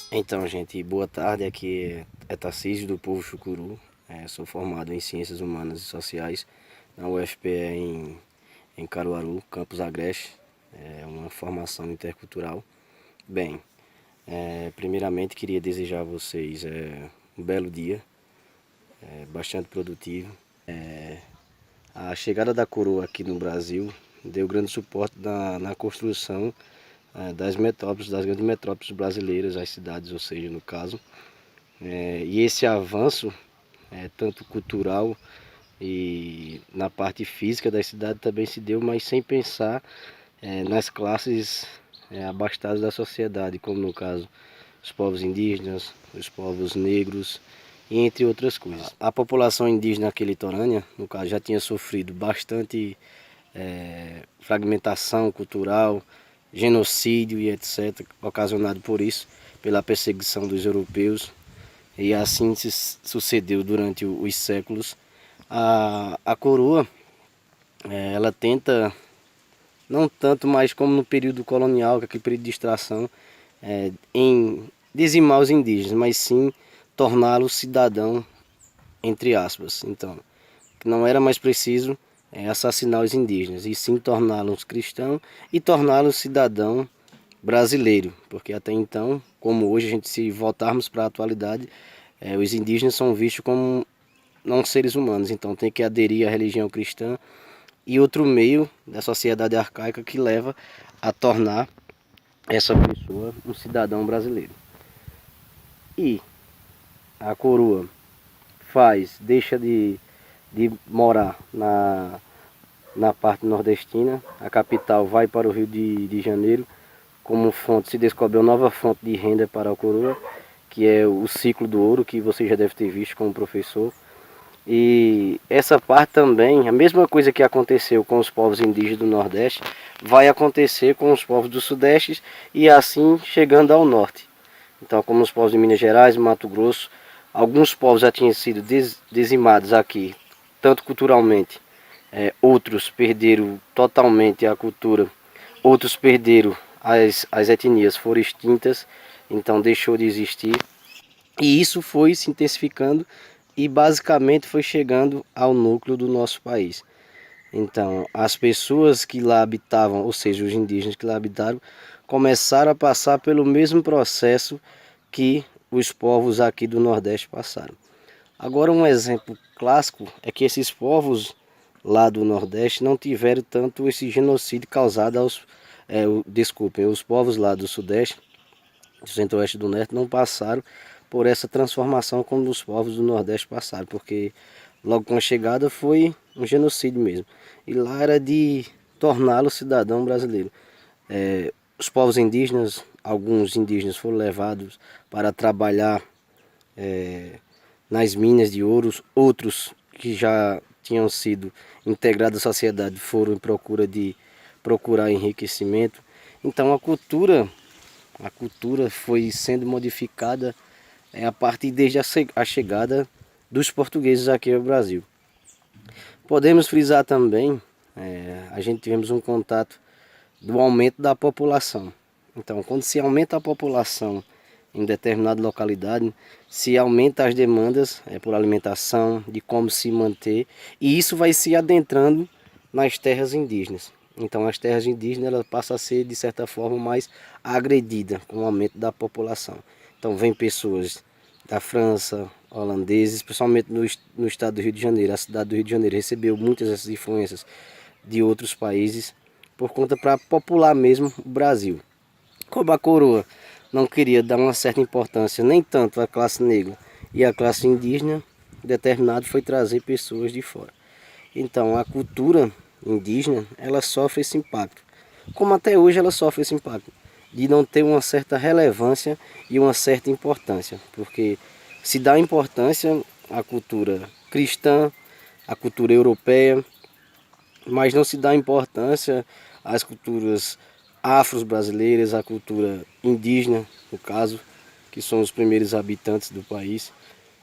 Então, gente, boa tarde. Aqui é Tarcísio do Povo Chucuru. Sou formado em Ciências Humanas e Sociais na UFPE em Caruaru, Campus Agreste. É uma formação intercultural. Bem, primeiramente queria desejar a vocês um belo dia, bastante produtivo. A chegada da coroa aqui no Brasil deu grande suporte na construção das metrópoles, das grandes metrópoles brasileiras, as cidades, ou seja, no caso. E esse avanço, tanto cultural e na parte física da cidade também se deu, mas sem pensar nas classes abastadas da sociedade, como no caso os povos indígenas, os povos negros, e entre outras coisas. A população indígena aqui litorânea, no caso, já tinha sofrido bastante fragmentação cultural, genocídio e etc., ocasionado por isso, pela perseguição dos europeus, e assim se sucedeu durante os séculos. A coroa, ela tenta, não tanto mais como no período colonial, que é aquele período de extração, em dizimar os indígenas, mas sim torná-los cidadão, entre aspas. Então, não era mais preciso assassinar os indígenas, e sim torná-los cristãos e torná-los cidadão brasileiro, porque até então, como hoje a gente, se voltarmos para a atualidade, os indígenas são vistos como não seres humanos, então tem que aderir à religião cristã e outro meio da sociedade arcaica que leva a tornar essa pessoa um cidadão brasileiro. E a coroa deixa de morar na parte nordestina, a capital vai para o Rio de Janeiro, como fonte, se descobriu nova fonte de renda para a coroa, que é o ciclo do ouro, que você já deve ter visto como professor. E essa parte também, a mesma coisa que aconteceu com os povos indígenas do Nordeste, vai acontecer com os povos do Sudeste e assim chegando ao Norte. Então, como os povos de Minas Gerais, Mato Grosso, alguns povos já tinham sido dizimados aqui, tanto culturalmente, outros perderam totalmente a cultura, outros perderam as etnias, foram extintas, então deixou de existir. E isso foi se intensificando e basicamente foi chegando ao núcleo do nosso país. Então, as pessoas que lá habitavam, ou seja, os indígenas que lá habitaram, começaram a passar pelo mesmo processo que os povos aqui do Nordeste passaram. Agora, um exemplo clássico é que esses povos lá do Nordeste não tiveram tanto esse genocídio causado desculpem, os povos lá do Sudeste, do Centro-Oeste e do Norte não passaram por essa transformação como os povos do Nordeste passaram, porque logo com a chegada foi um genocídio mesmo. E lá era de torná-lo cidadão brasileiro. Os povos indígenas, alguns indígenas foram levados para trabalhar nas minas de ouro, outros que já tinham sido integrados à sociedade foram em procura de procurar enriquecimento. Então a cultura foi sendo modificada a partir desde a chegada dos portugueses aqui ao Brasil. Podemos frisar também, a gente tivemos um contato do aumento da população. Então, quando se aumenta a população em determinada localidade, se aumenta as demandas por alimentação, de como se manter, e isso vai se adentrando nas terras indígenas. Então as terras indígenas ela passam a ser de certa forma mais agredida com o aumento da população. Então vem pessoas da França, holandeses, especialmente no estado do Rio de Janeiro. A cidade do Rio de Janeiro recebeu muitas dessas influências de outros países por conta para popular mesmo o Brasil. Como a coroa não queria dar uma certa importância nem tanto à classe negra e à classe indígena, determinado foi trazer pessoas de fora. Então a cultura indígena ela sofre esse impacto, como até hoje ela sofre esse impacto de não ter uma certa relevância e uma certa importância, porque se dá importância à cultura cristã, à cultura europeia, mas não se dá importância às culturas afro-brasileiras, à cultura indígena, no caso, que são os primeiros habitantes do país.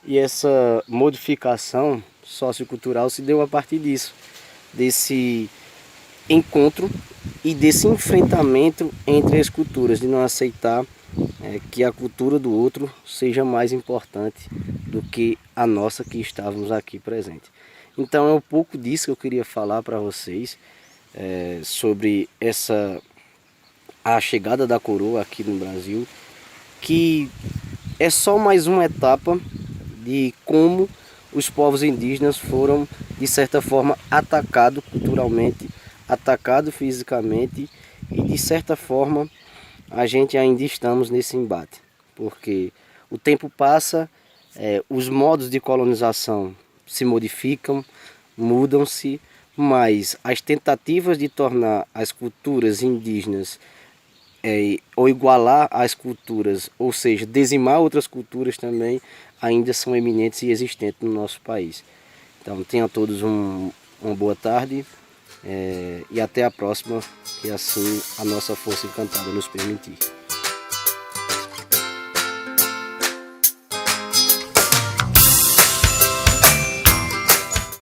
E essa modificação sociocultural se deu a partir disso, desse encontro e desse enfrentamento entre as culturas, de não aceitar que a cultura do outro seja mais importante do que a nossa que estávamos aqui presente. Então é um pouco disso que eu queria falar para vocês, sobre a chegada da coroa aqui no Brasil, que é só mais uma etapa de como os povos indígenas foram, de certa forma, atacados culturalmente, atacados fisicamente, e de certa forma a gente ainda estamos nesse embate, porque o tempo passa, os modos de colonização se modificam, mudam-se, mas as tentativas de tornar as culturas indígenas ou igualar as culturas, ou seja, dizimar outras culturas também, ainda são eminentes e existentes no nosso país. Então tenham todos uma boa tarde, e até a próxima, que assim a nossa força encantada nos permitir.